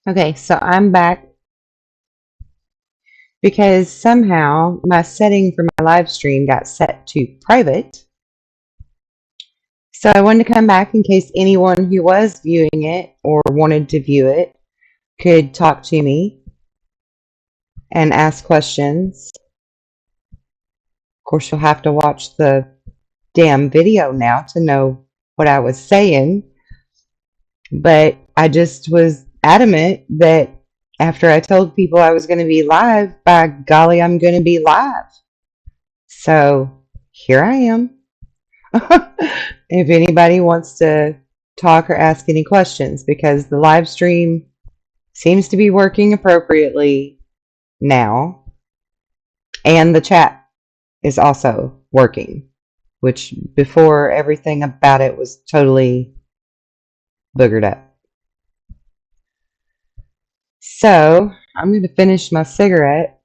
Okay, so I'm back because somehow my setting for my live stream got set to private. So I wanted to come back in case anyone who was viewing it or wanted to view it could talk to me and ask questions. Of course, you'll have to watch the damn video now to know what I was saying, but I just was adamant that after I told people I was going to be live, by golly, I'm going to be live. So here I am. If anybody wants to talk or ask any questions, because the live stream seems to be working appropriately now, and the chat is also working, which before everything about it was totally boogered up. So I'm going to finish my cigarette.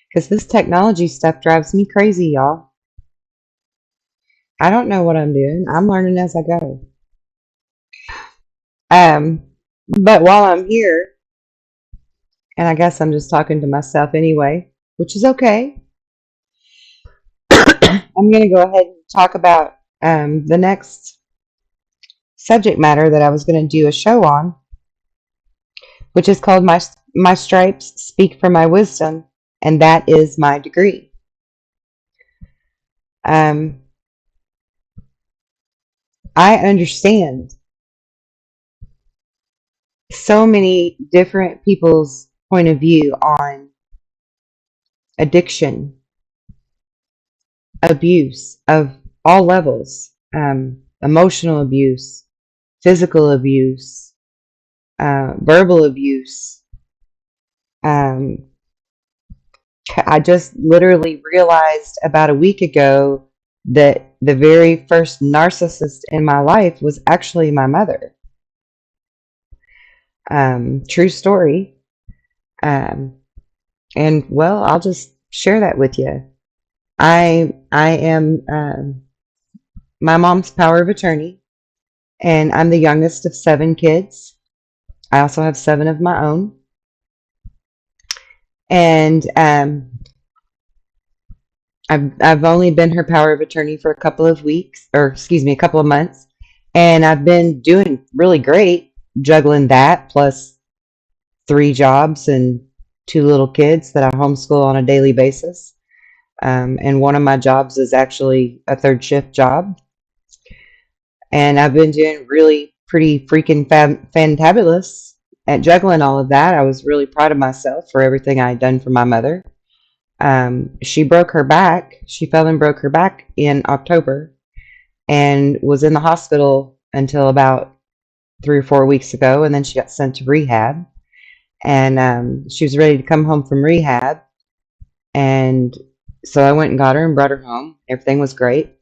Because this technology stuff drives me crazy, y'all. I don't know what I'm doing. I'm learning as I go. Um, but while I'm here, and I guess I'm just talking to myself anyway, which is okay, I'm going to go ahead and talk about the next subject matter that I was going to do a show on, which is called My Stripes Speak for My Wisdom, and that is my degree. I understand so many different people's point of view on addiction, abuse of all levels, emotional abuse, physical abuse, verbal abuse. Um, I just literally realized about a week ago that the very first narcissist in my life was actually my mother. True story. Um, and well, I'll just share that with you. I am my mom's power of attorney, and I'm the youngest of 7 kids. I also have 7 of my own, and I've only been her power of attorney for a couple of weeks, or excuse me, a couple of months, and I've been doing really great, juggling that plus 3 jobs and 2 little kids that I homeschool on a daily basis. And one of my jobs is actually a third shift job. And I've been doing really pretty freaking fantabulous at juggling all of that. I was really proud of myself for everything I had done for my mother. She broke her back. She fell and broke her back in October and was in the hospital until about 3 or 4 weeks ago. And then she got sent to rehab. And she was ready to come home from rehab. And so I went and got her and brought her home. Everything was great.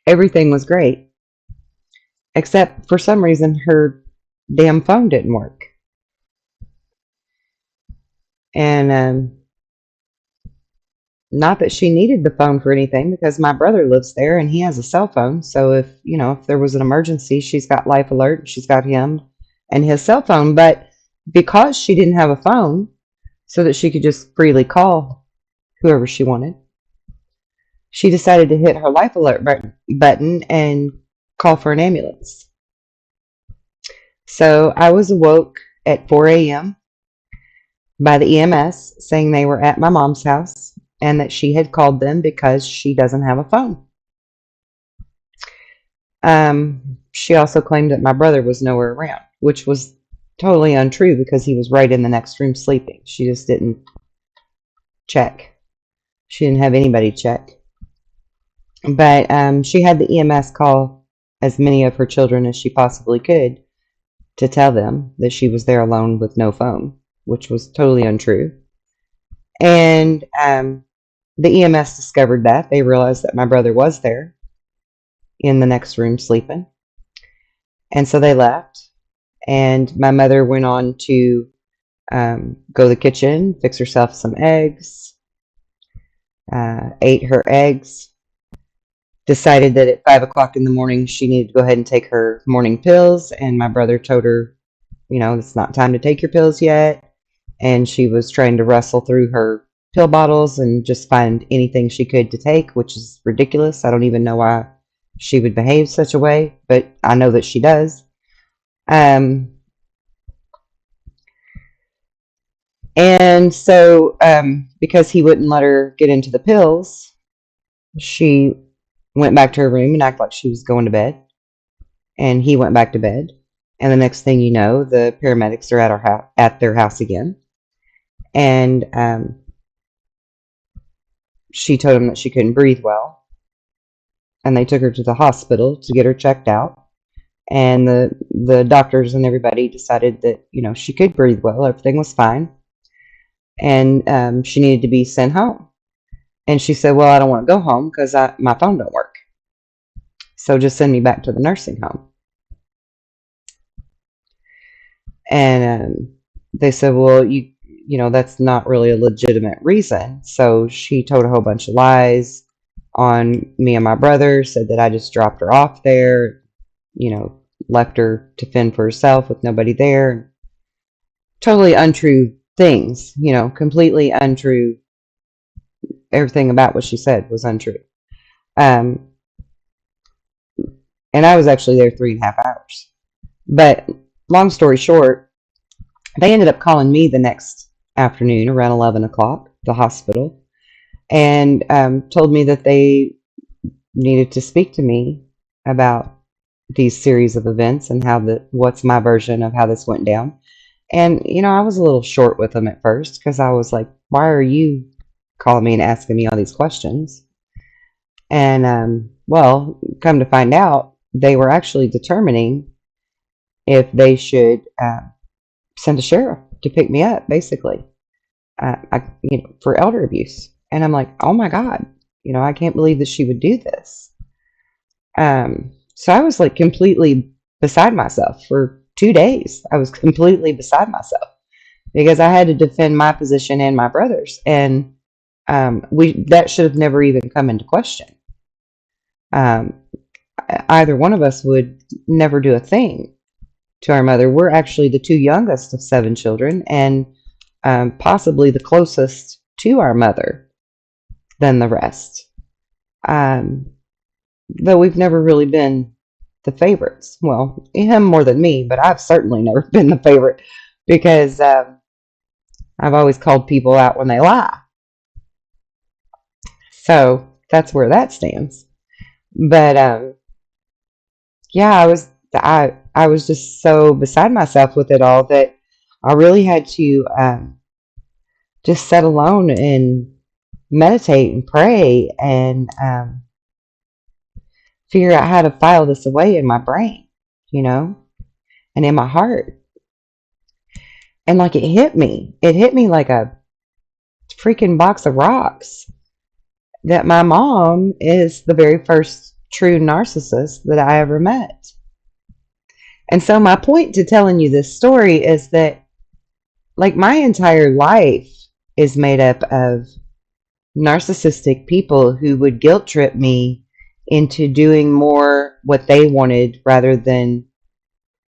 Everything was great. Except for some reason her damn phone didn't work. And not that she needed the phone for anything, because my brother lives there and he has a cell phone. So if there was an emergency, she's got Life Alert, she's got him and his cell phone. But because she didn't have a phone so that she could just freely call whoever she wanted, she decided to hit her Life Alert button and call for an ambulance. So I was awoke at 4 a.m. by the EMS saying they were at my mom's house and that she had called them because she doesn't have a phone. She also claimed that my brother was nowhere around, which was totally untrue because he was right in the next room sleeping. She just didn't check. She didn't have anybody check. But she had the EMS call as many of her children as she possibly could to tell them that she was there alone with no phone, which was totally untrue. And the EMS discovered that. They realized that my brother was there in the next room sleeping. And so they left. And my mother went on to go to the kitchen, fix herself some eggs, ate her eggs, decided that at 5 o'clock in the morning she needed to go ahead and take her morning pills, and my brother told her, it's not time to take your pills yet. And she was trying to wrestle through her pill bottles and just find anything she could to take, which is ridiculous. I don't even know why she would behave such a way, but I know that she does. And so, because he wouldn't let her get into the pills, she went back to her room and acted like she was going to bed. And he went back to bed. And the next thing you know, the paramedics are at their house again. And she told him that she couldn't breathe well. And they took her to the hospital to get her checked out. And the doctors and everybody decided that, she could breathe well. Everything was fine. And she needed to be sent home. And she said, well, I don't want to go home because my phone don't work. So just send me back to the nursing home. And they said, well, that's not really a legitimate reason. So she told a whole bunch of lies on me and my brother, said that I just dropped her off there, left her to fend for herself with nobody there. Totally untrue things, completely untrue. Everything about what she said was untrue. And I was actually there 3.5 hours. But long story short, they ended up calling me the next afternoon around 11 o'clock, the hospital, and told me that they needed to speak to me about these series of events and what's my version of how this went down. And, I was a little short with them at first because I was like, why are you calling me and asking me all these questions? And, well, come to find out, they were actually determining if they should send a sheriff to pick me up, basically, for elder abuse. And I'm like, oh my God, I can't believe that she would do this. So I was like completely beside myself for 2 days. I was completely beside myself because I had to defend my position and my brother's. And that should have never even come into question. Either one of us would never do a thing to our mother. We're actually the 2 youngest of 7 children and possibly the closest to our mother than the rest. Though we've never really been the favorites. Well, him more than me, but I've certainly never been the favorite because I've always called people out when they lie. So that's where that stands. But yeah, I was just so beside myself with it all that I really had to just sit alone and meditate and pray and figure out how to file this away in my brain, and in my heart. And like it hit me like a freaking box of rocks that my mom is the very first true narcissist that I ever met. And so my point to telling you this story is that, like, my entire life is made up of narcissistic people who would guilt trip me into doing more what they wanted rather than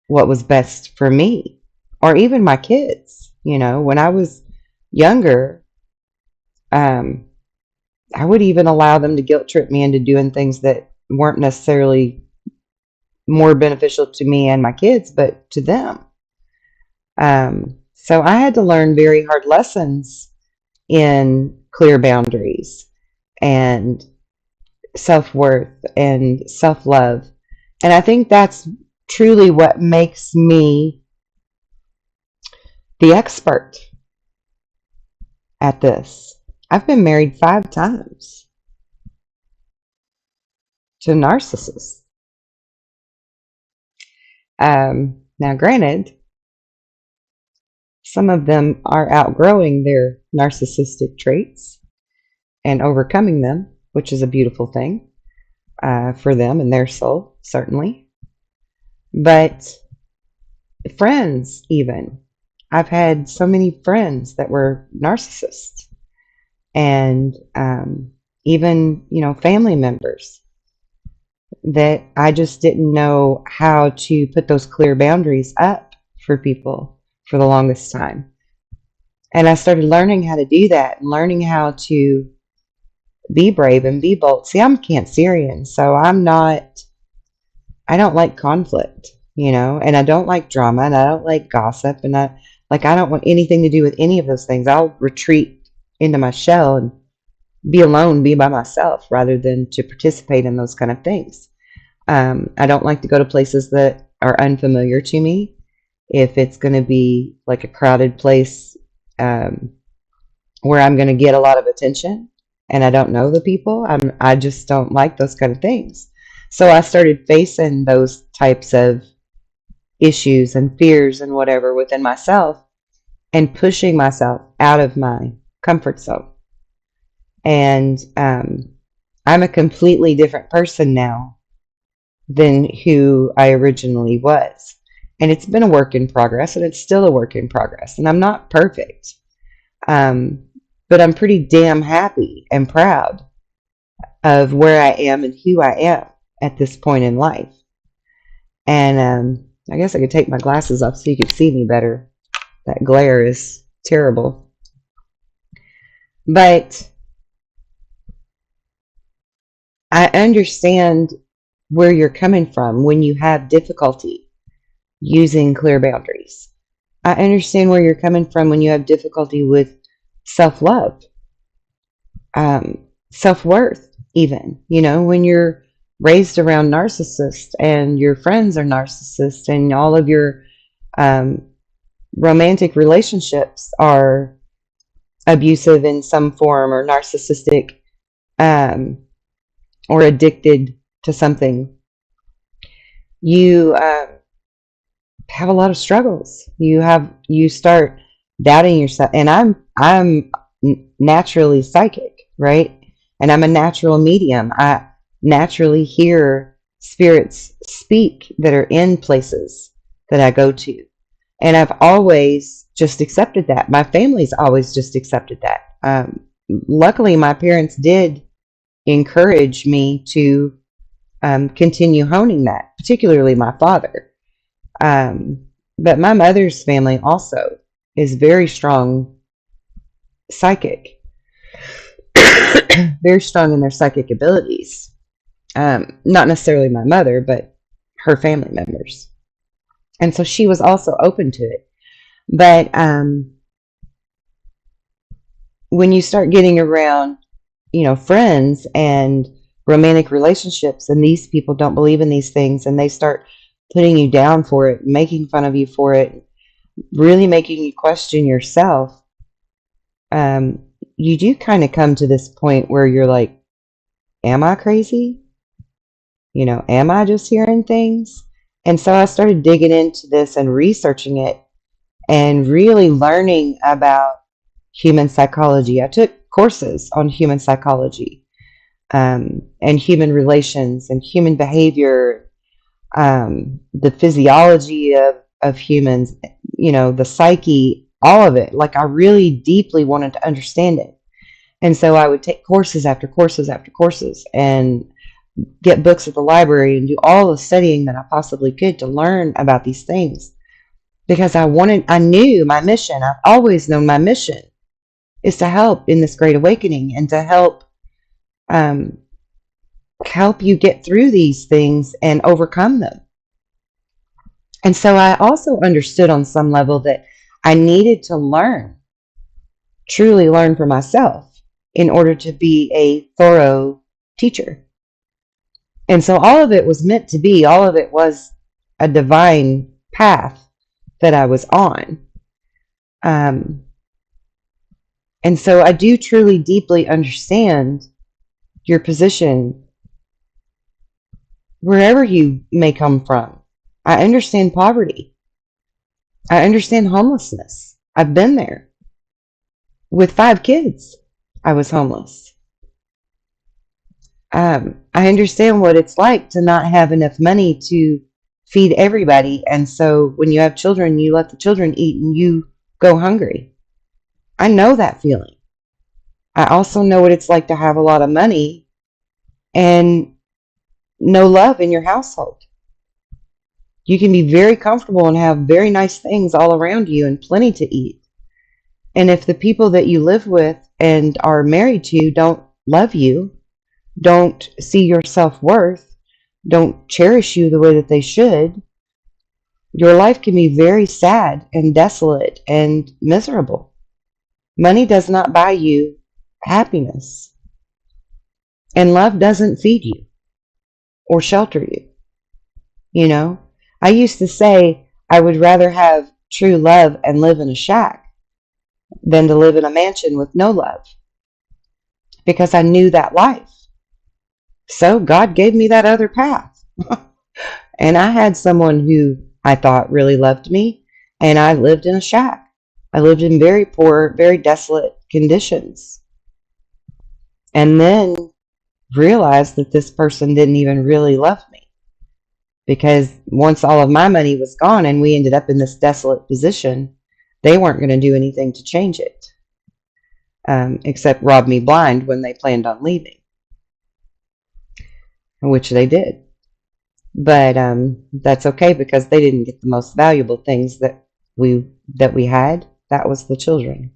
what was best for me or even my kids. When I was younger, I would even allow them to guilt trip me into doing things that weren't necessarily more beneficial to me and my kids, but to them. So I had to learn very hard lessons in clear boundaries and self-worth and self-love. And I think that's truly what makes me the expert at this. I've been married 5 times to narcissists. Now, granted, some of them are outgrowing their narcissistic traits and overcoming them, which is a beautiful thing for them and their soul, certainly. But friends, even. I've had so many friends that were narcissists. And even, family members. that I just didn't know how to put those clear boundaries up for people for the longest time. And I started learning how to do that and learning how to be brave and be bold. See, I'm Cancerian, so I don't like conflict, and I don't like drama and I don't like gossip and I don't want anything to do with any of those things. I'll retreat into my shell and be alone, be by myself rather than to participate in those kind of things. I don't like to go to places that are unfamiliar to me. If it's going to be like a crowded place where I'm going to get a lot of attention and I don't know the people, I just don't like those kind of things. So I started facing those types of issues and fears and whatever within myself and pushing myself out of my comfort zone. And I'm a completely different person now than who I originally was. And it's been a work in progress, and it's still a work in progress. And I'm not perfect. But I'm pretty damn happy and proud of where I am and who I am at this point in life. And I guess I could take my glasses off so you could see me better. That glare is terrible. But I understand where you're coming from when you have difficulty using clear boundaries. I understand where you're coming from when you have difficulty with self-love, self-worth, even, when you're raised around narcissists and your friends are narcissists and all of your romantic relationships are abusive in some form or narcissistic or addicted to something. You have a lot of struggles. You start doubting yourself. And I'm naturally psychic, right? And I'm a natural medium. I naturally hear spirits speak that are in places that I go to. And I've always just accepted that. My family's always just accepted that. Luckily, my parents did encourage me to continue honing that, particularly my father. But my mother's family also is very strong psychic, very strong in their psychic abilities. Not necessarily my mother, but her family members. And so she was also open to it. But when you start getting around, friends and romantic relationships, and these people don't believe in these things, and they start putting you down for it, making fun of you for it, really making you question yourself, you do kind of come to this point where you're like, am I crazy? Am I just hearing things? And so I started digging into this and researching it and really learning about human psychology. I took courses on human psychology and human relations and human behavior, the physiology of humans, the psyche, all of it. Like I really deeply wanted to understand it. And so I would take courses after courses after courses and get books at the library and do all the studying that I possibly could to learn about these things. Because I knew my mission. I've always known my mission is to help in this great awakening and to help you get through these things and overcome them. And so I also understood on some level that I needed to truly learn for myself in order to be a thorough teacher. And so all of it was meant to be, all of it was a divine path that I was on. And so I do truly deeply understand your position wherever you may come from. I understand poverty. I understand homelessness. I've been there. With 5 kids, I was homeless. I understand what it's like to not have enough money to feed everybody. And so when you have children, you let the children eat and you go hungry. I know that feeling. I also know what it's like to have a lot of money and no love in your household. You can be very comfortable and have very nice things all around you and plenty to eat. And if the people that you live with and are married to don't love you, don't see your self-worth, don't cherish you the way that they should, your life can be very sad and desolate and miserable. Money does not buy you happiness, and love doesn't feed you or shelter you. You know, I used to say I would rather have true love and live in a shack than to live in a mansion with no love, because I knew that life. So God gave me that other path. And I had someone who I thought really loved me, and I lived in a shack. I lived in very poor, very desolate conditions. And then realized that this person didn't even really love me, because once all of my money was gone and we ended up in this desolate position, they weren't going to do anything to change it, except rob me blind when they planned on leaving, which they did. But that's okay, because they didn't get the most valuable things that we had. That was the children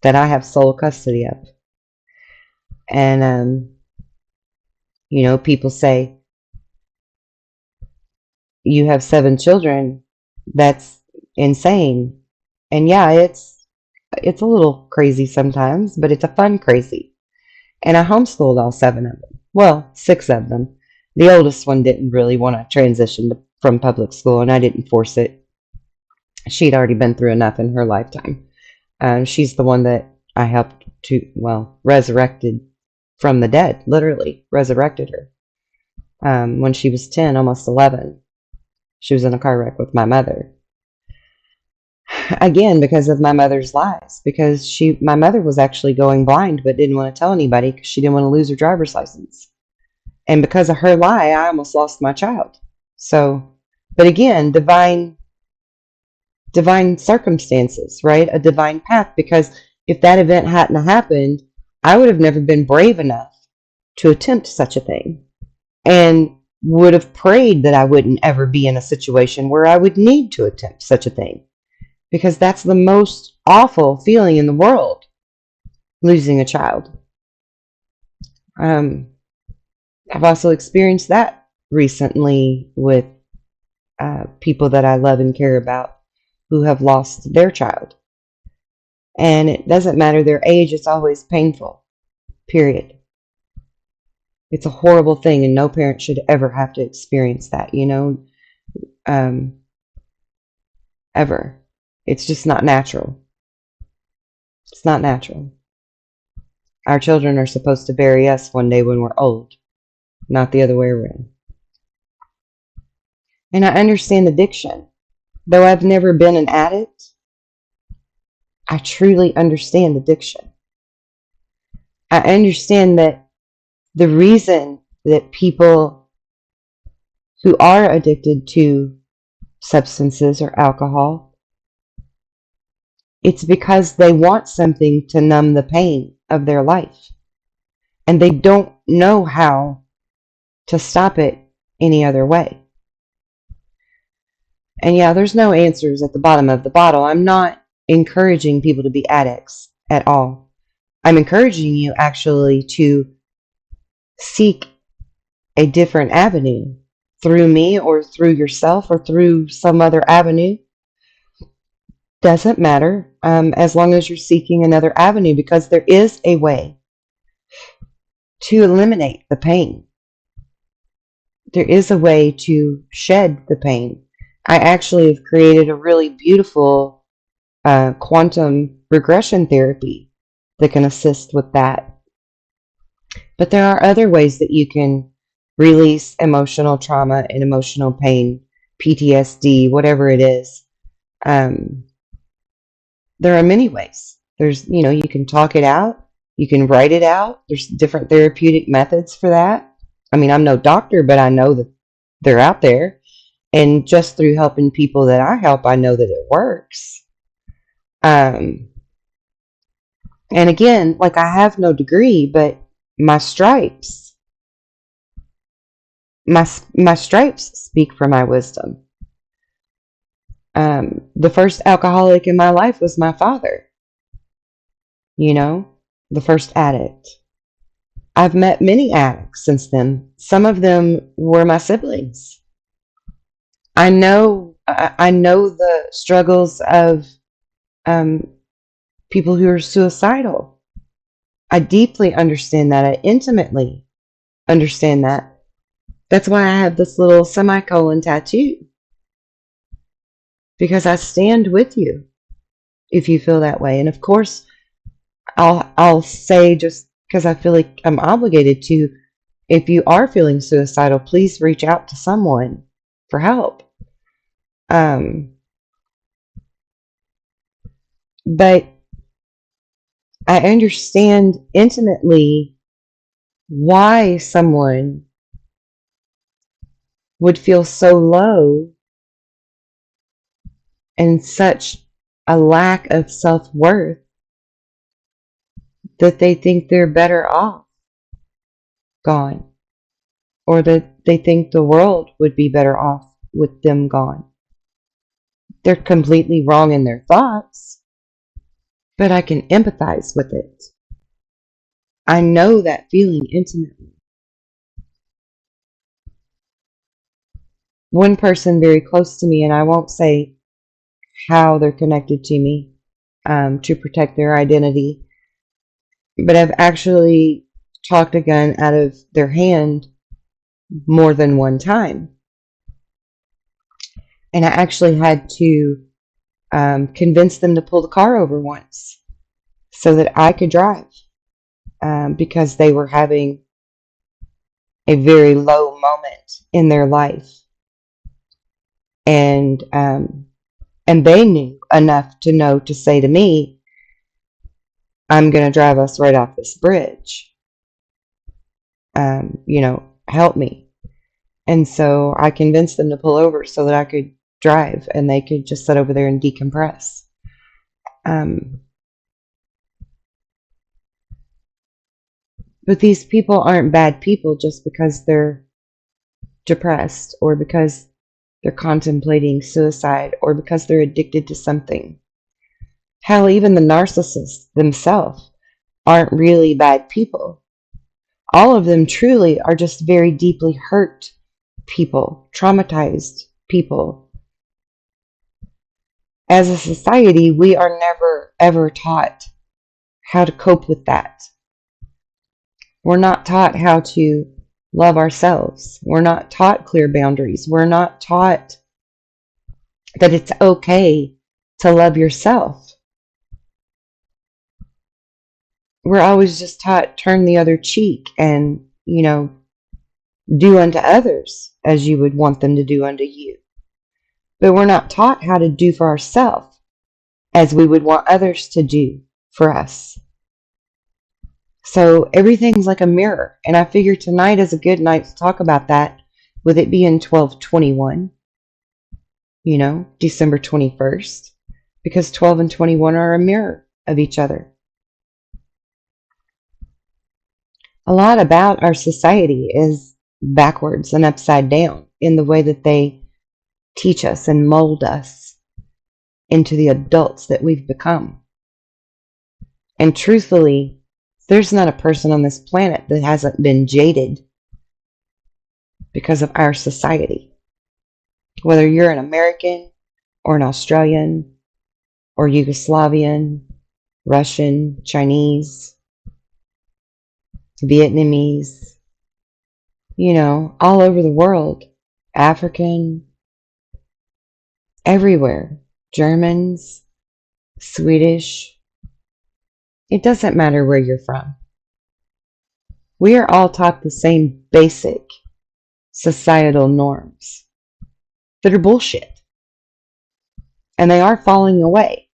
that I have sole custody of. And you know, people say, you have 7 children. That's insane. And yeah, it's a little crazy sometimes, but it's a fun crazy. And I homeschooled all 7 of them. Well, 6 of them. The oldest one didn't really want to transition from public school, and I didn't force it. She'd already been through enough in her lifetime. She's the one that I helped to, well, resurrected from the dead, literally resurrected her. When she was 10, almost 11, she was in a car wreck with my mother. Again, because of my mother's lies, because my mother was actually going blind, but didn't want to tell anybody because she didn't want to lose her driver's license. And because of her lie, I almost lost my child. So, but again, divine circumstances, right? A divine path, because if that event hadn't happened, I would have never been brave enough to attempt such a thing, and would have prayed that I wouldn't ever be in a situation where I would need to attempt such a thing, because that's the most awful feeling in the world, losing a child. I've also experienced that recently with people that I love and care about who have lost their child. And it doesn't matter their age, it's always painful, period. It's a horrible thing, and no parent should ever have to experience that, you know, ever. It's just not natural. It's not natural. Our children are supposed to bury us one day when we're old, not the other way around. And I understand addiction. Though I've never been an addict, I truly understand addiction. I understand that the reason that people who are addicted to substances or alcohol, it's because they want something to numb the pain of their life, and they don't know how to stop it any other way. And yeah, there's no answers at the bottom of the bottle. I'm not encouraging people to be addicts at all. I'm encouraging you actually to seek a different avenue through me, or through yourself, or through some other avenue. Doesn't matter, as long as you're seeking another avenue, because there is a way to eliminate the pain. There is a way to shed the pain. I actually have created a really beautiful quantum regression therapy that can assist with that. But there are other ways that you can release emotional trauma and emotional pain, PTSD, whatever it is. There are many ways. There's, you know, you can talk it out, you can write it out. There's different therapeutic methods for that. I mean, I'm no doctor, but I know that they're out there. And just through helping people that I help, I know that it works. And again, like, I have no degree, but my stripes my stripes speak for my wisdom. The first alcoholic in my life was my father. You know, the first addict. I've met many addicts since then. Some of them were my siblings. I know the struggles of people who are suicidal. I deeply understand that. I intimately understand that. That's why I have this little semicolon tattoo. Because I stand with you if you feel that way. And of course, I'll say, just because I feel like I'm obligated to, if you are feeling suicidal, please reach out to someone for help. But I understand intimately why someone would feel so low and such a lack of self-worth that they think they're better off gone, or that they think the world would be better off with them gone. They're completely wrong in their thoughts, but I can empathize with it. I know that feeling intimately. One person very close to me, and I won't say how they're connected to me to protect their identity, but I've actually talked a gun out of their hand more than one time. And I actually had to convince them to pull the car over once so that I could drive, because they were having a very low moment in their life. And they knew enough to know to say to me, I'm going to drive us right off this bridge. Help me. And so I convinced them to pull over so that I could drive and they could just sit over there and decompress. But these people aren't bad people just because they're depressed, or because they're contemplating suicide, or because they're addicted to something. Hell, even the narcissists themselves aren't really bad people. All of them truly are just very deeply hurt people, traumatized people. As a society, we are never, ever taught how to cope with that. We're not taught how to love ourselves. We're not taught clear boundaries. We're not taught that it's okay to love yourself. We're always just taught turn the other cheek and, do unto others as you would want them to do unto you. But we're not taught how to do for ourselves as we would want others to do for us. So everything's like a mirror. And I figure tonight is a good night to talk about that, with it being 12/21, December 21st, because 12 and 21 are a mirror of each other. A lot about our society is backwards and upside down in the way that they teach us and mold us into the adults that we've become. And truthfully, there's not a person on this planet that hasn't been jaded because of our society. Whether you're an American or an Australian or Yugoslavian, Russian, Chinese, Vietnamese, all over the world, African, everywhere, Germans, Swedish. It doesn't matter where you're from. We are all taught the same basic societal norms that are bullshit. And they are falling away.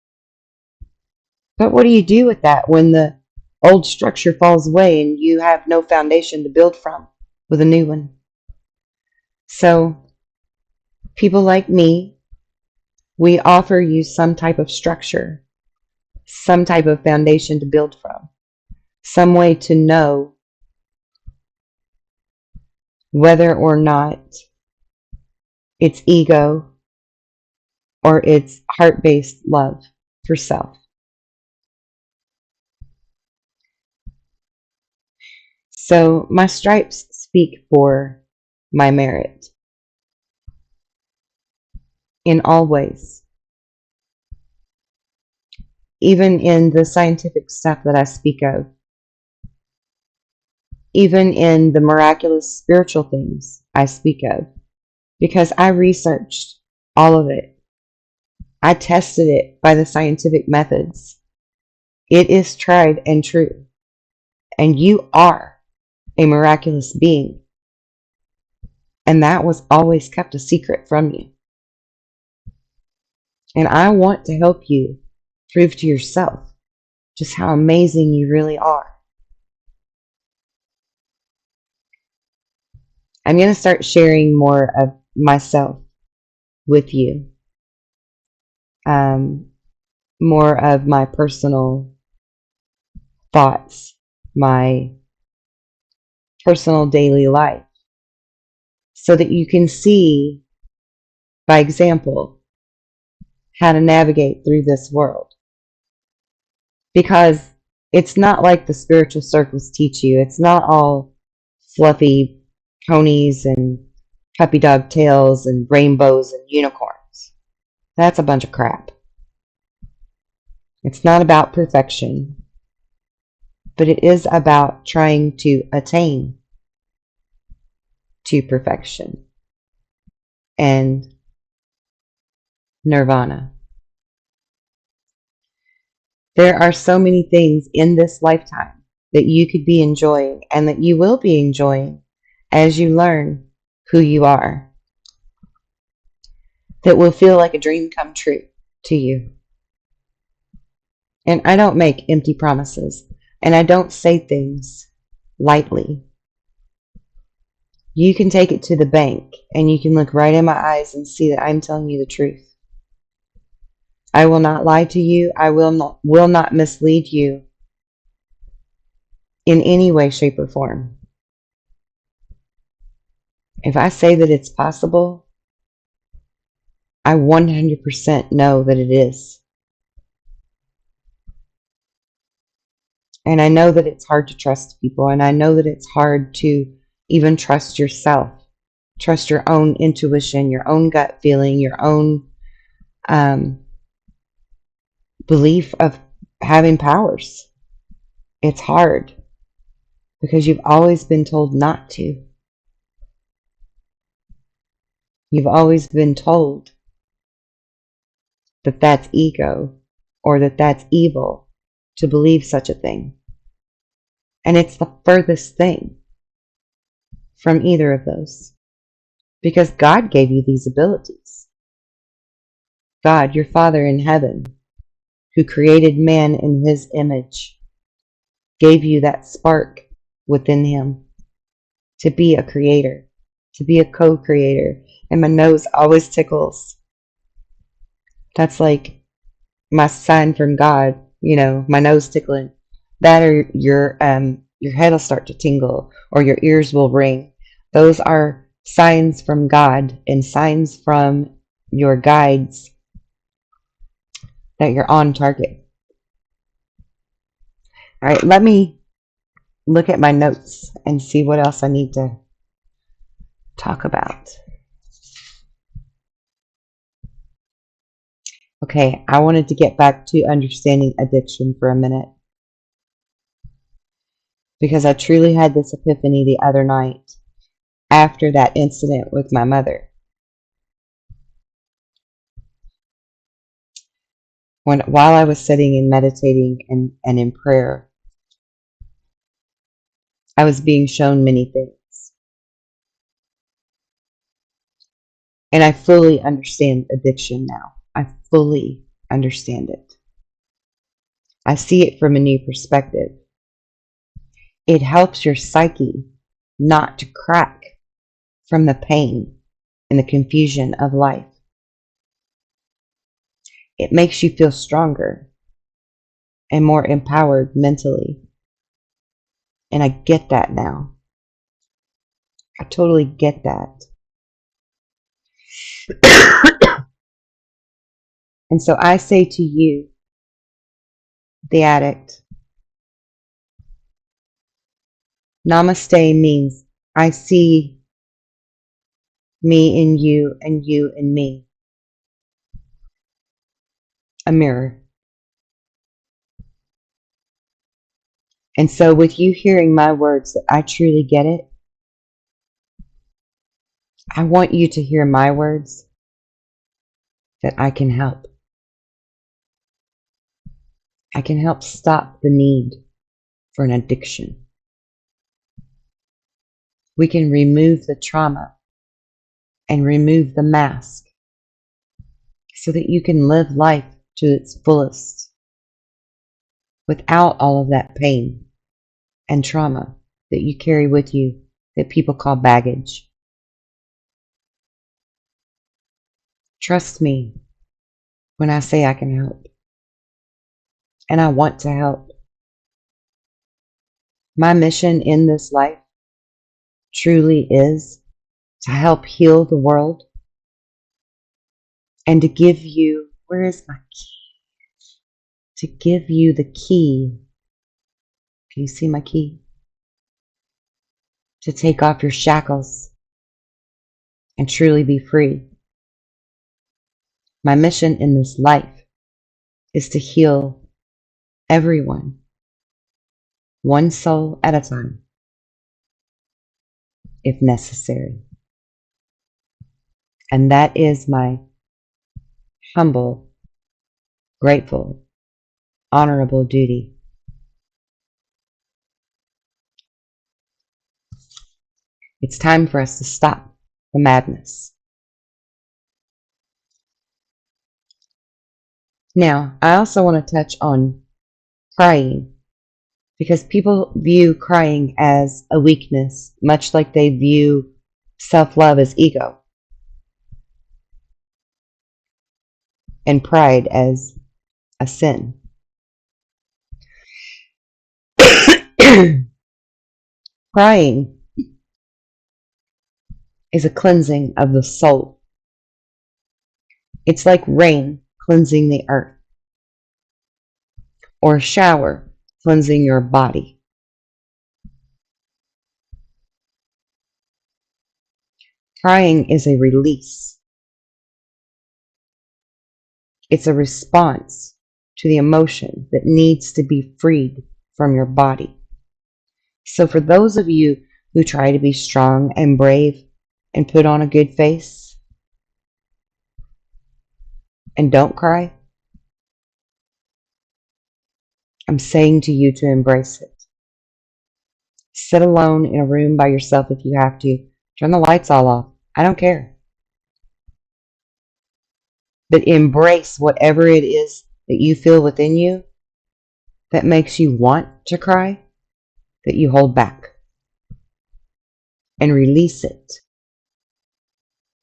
But what do you do with that when the old structure falls away and you have no foundation to build from with a new one? So, people like me, we offer you some type of structure, some type of foundation to build from, some way to know whether or not it's ego or it's heart-based love for self. So my stripes speak for my merit in all ways. Even in the scientific stuff that I speak of, even in the miraculous spiritual things I speak of, because I researched all of it. I tested it by the scientific methods. It is tried and true. And you are a miraculous being. And that was always kept a secret from you. And I want to help you prove to yourself just how amazing you really are. I'm going to start sharing more of myself with you. More of my personal thoughts, my personal daily life, so that you can see, by example, how to navigate through this world. Because it's not like the spiritual circles teach you. It's not all fluffy ponies and puppy dog tails and rainbows and unicorns. That's a bunch of crap. It's not about perfection, but it is about trying to attain to perfection and nirvana. There are so many things in this lifetime that you could be enjoying and that you will be enjoying as you learn who you are, that will feel like a dream come true to you. And I don't make empty promises, and I don't say things lightly. You can take it to the bank, and you can look right in my eyes and see that I'm telling you the truth. I will not lie to you. I will not mislead you in any way, shape, or form. If I say that it's possible, I 100% know that it is. And I know that it's hard to trust people, and I know that it's hard to even trust yourself, trust your own intuition, your own gut feeling, your own belief of having powers. It's hard because you've always been told not to. You've always been told that that's ego or that that's evil to believe such a thing. And it's the furthest thing from either of those, because God gave you these abilities. God, your Father in heaven, who created man in his image, gave you that spark within him to be a creator, to be a co-creator. And my nose always tickles. That's like my sign from God, my nose tickling. That or your head will start to tingle or your ears will ring. Those are signs from God and signs from your guides that you're on target. All right, let me look at my notes and see what else I need to talk about. Okay, I wanted to get back to understanding addiction for a minute, because I truly had this epiphany the other night after that incident with my mother. While I was sitting and meditating and in prayer, I was being shown many things. And I fully understand addiction now. I fully understand it. I see it from a new perspective. It helps your psyche not to crack from the pain and the confusion of life. It makes you feel stronger and more empowered mentally. And I get that now. I totally get that. And so I say to you, the addict, Namaste means I see me in you and you in me. A mirror. And so with you hearing my words that I truly get it, I want you to hear my words that I can help. I can help stop the need for an addiction. We can remove the trauma and remove the mask so that you can live life to its fullest without all of that pain and trauma that you carry with you that people call baggage. Trust me when I say I can help. And I want to help. My mission in this life truly is to help heal the world and to give you, where is my key? To give you the key. Can you see my key? To take off your shackles and truly be free. My mission in this life is to heal everyone, one soul at a time, if necessary. And that is my humble, grateful, honorable duty. It's time for us to stop the madness. Now, I also want to touch on crying, because people view crying as a weakness, much like they view self-love as ego and pride as a sin. Crying is a cleansing of the soul. It's like rain cleansing the earth, or a shower cleansing your body. Crying is a release. It's a response to the emotion that needs to be freed from your body. So for those of you who try to be strong and brave and put on a good face and don't cry, I'm saying to you to embrace it. Sit alone in a room by yourself if you have to. Turn the lights all off. I don't care. But embrace whatever it is that you feel within you that makes you want to cry, that you hold back. And release it.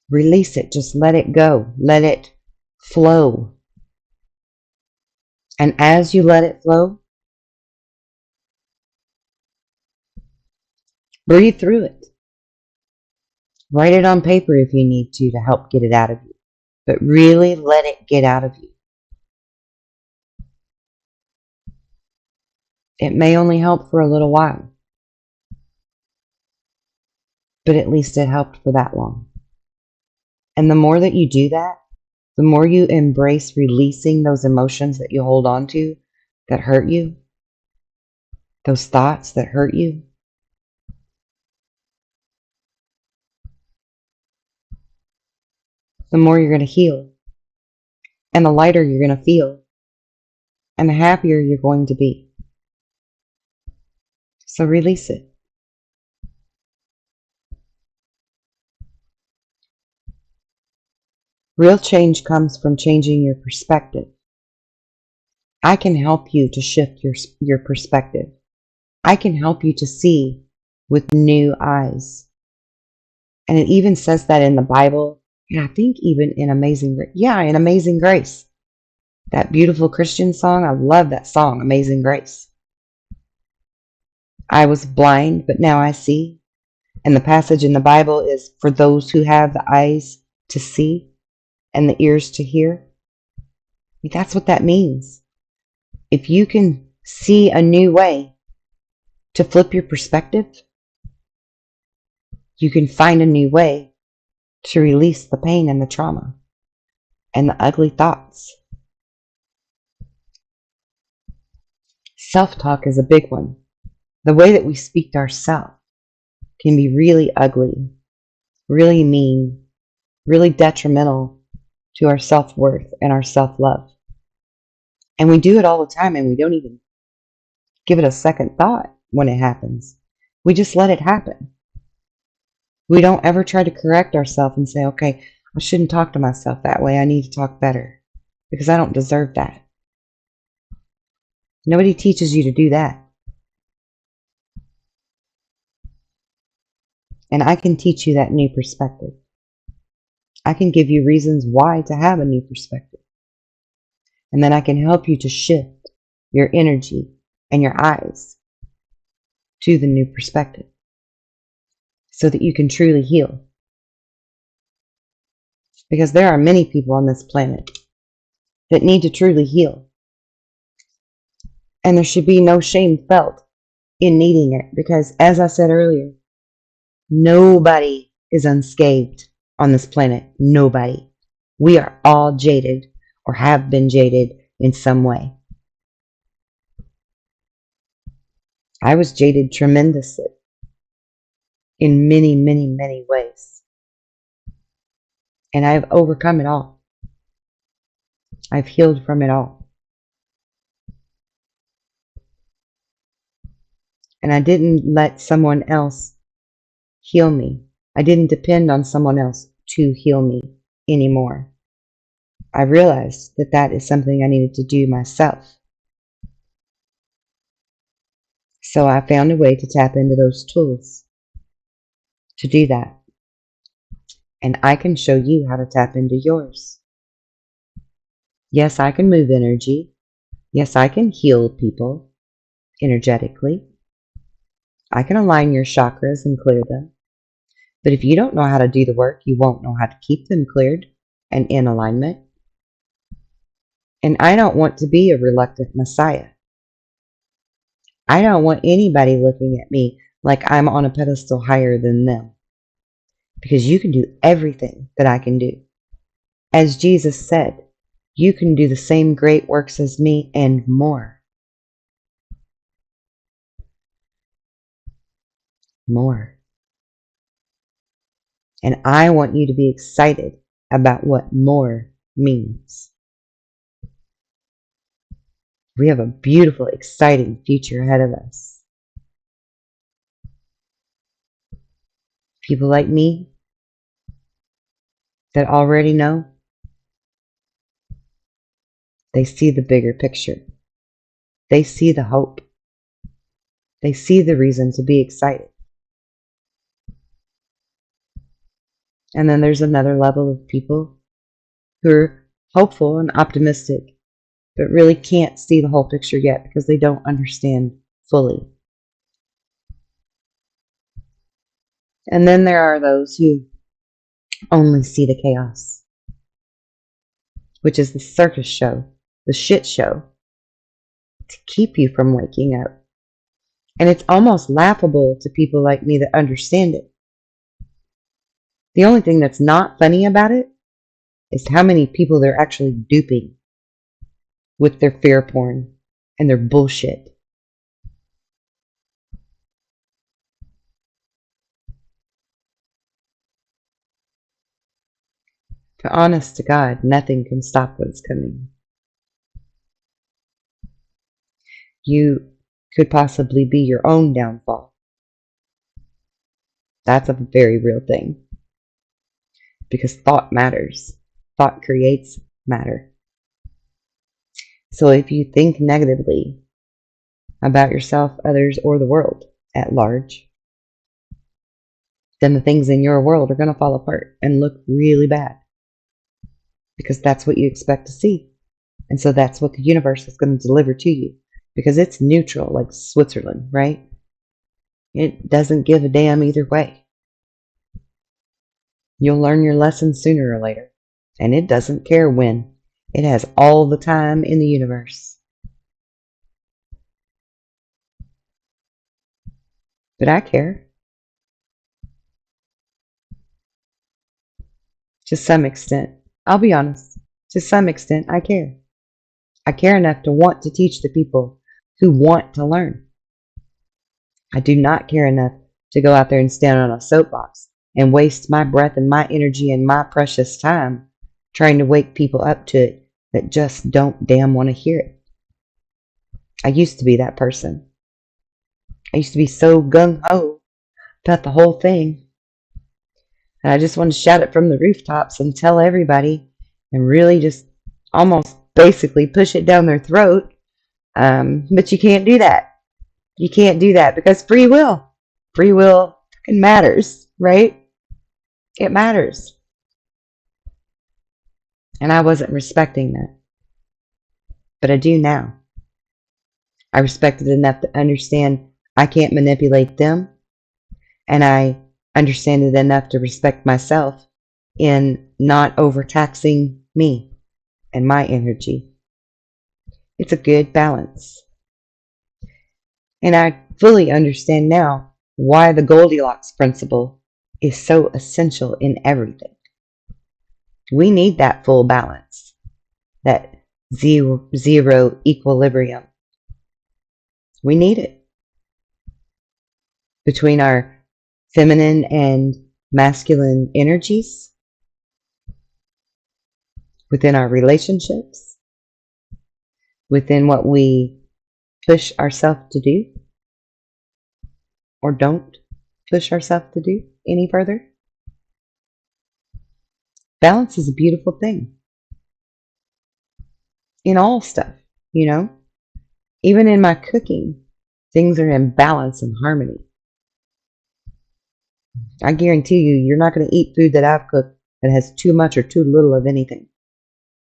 Release it. Just let it go. Let it flow. And as you let it flow, breathe through it. Write it on paper if you need to help get it out of you. But really let it get out of you. It may only help for a little while, but at least it helped for that long. And the more that you do that, the more you embrace releasing those emotions that you hold on to that hurt you, those thoughts that hurt you, the more you're going to heal, and the lighter you're going to feel, and the happier you're going to be. So release it. Real change comes from changing your perspective. I can help you to shift your perspective. I can help you to see with new eyes. And it even says that in the Bible, and I think even in Amazing Grace. That beautiful Christian song, I love that song, Amazing Grace. I was blind, but now I see. And the passage in the Bible is for those who have the eyes to see and the ears to hear. That's what that means. If you can see a new way to flip your perspective, you can find a new way to release the pain and the trauma and the ugly thoughts. Self-talk is a big one. The way that we speak to ourselves can be really ugly, really mean, really detrimental to our self-worth and our self-love. And we do it all the time, and we don't even give it a second thought when it happens. We just let it happen. We don't ever try to correct ourselves and say, okay, I shouldn't talk to myself that way. I need to talk better because I don't deserve that. Nobody teaches you to do that. And I can teach you that new perspective. I can give you reasons why to have a new perspective. And then I can help you to shift your energy and your eyes to the new perspective so that you can truly heal. Because there are many people on this planet that need to truly heal. And there should be no shame felt in needing it because, as I said earlier, nobody is unscathed on this planet. Nobody. We are all jaded or have been jaded in some way. I was jaded tremendously in many, many, many ways. And I've overcome it all. I've healed from it all. And I didn't let someone else heal me. I didn't depend on someone else to heal me anymore. I realized that that is something I needed to do myself. So I found a way to tap into those tools to do that. And I can show you how to tap into yours. Yes, I can move energy. Yes, I can heal people energetically. I can align your chakras and clear them. But if you don't know how to do the work, you won't know how to keep them cleared and in alignment. And I don't want to be a reluctant messiah. I don't want anybody looking at me like I'm on a pedestal higher than them. Because you can do everything that I can do. As Jesus said, you can do the same great works as me and more. More. And I want you to be excited about what more means. We have a beautiful, exciting future ahead of us. People like me that already know, they see the bigger picture. They see the hope. They see the reason to be excited. And then there's another level of people who are hopeful and optimistic, but really can't see the whole picture yet because they don't understand fully. And then there are those who only see the chaos, which is the circus show, the shit show, to keep you from waking up. And it's almost laughable to people like me that understand it. The only thing that's not funny about it is how many people they're actually duping with their fear porn and their bullshit. But honest to God, nothing can stop what's coming. You could possibly be your own downfall. That's a very real thing. Because thought matters. Thought creates matter. So if you think negatively about yourself, others, or the world at large, then the things in your world are going to fall apart and look really bad. Because that's what you expect to see. And so that's what the universe is going to deliver to you. Because it's neutral, like Switzerland, right? It doesn't give a damn either way. You'll learn your lesson sooner or later, and it doesn't care when. It has all the time in the universe. But I care. To some extent. I'll be honest. To some extent, I care. I care enough to want to teach the people who want to learn. I do not care enough to go out there and stand on a soapbox and waste my breath and my energy and my precious time trying to wake people up to it that just don't damn want to hear it. I used to be that person. I used to be so gung-ho about the whole thing. And I just wanted to shout it from the rooftops and tell everybody and really just almost basically push it down their throat. But you can't do that. You can't do that because free will fucking matters, right? It matters. And I wasn't respecting that. But I do now. I respect it enough to understand I can't manipulate them. And I understand it enough to respect myself in not overtaxing me and my energy. It's a good balance. And I fully understand now why the Goldilocks principle is so essential in everything. We need that full balance, that zero equilibrium. We need it between our feminine and masculine energies, within our relationships, within what we push ourselves to do or don't push ourselves to do any further. Balance is a beautiful thing in all stuff, you know. Even in my cooking, things are in balance and harmony. I guarantee you're not going to eat food that I've cooked that has too much or too little of anything,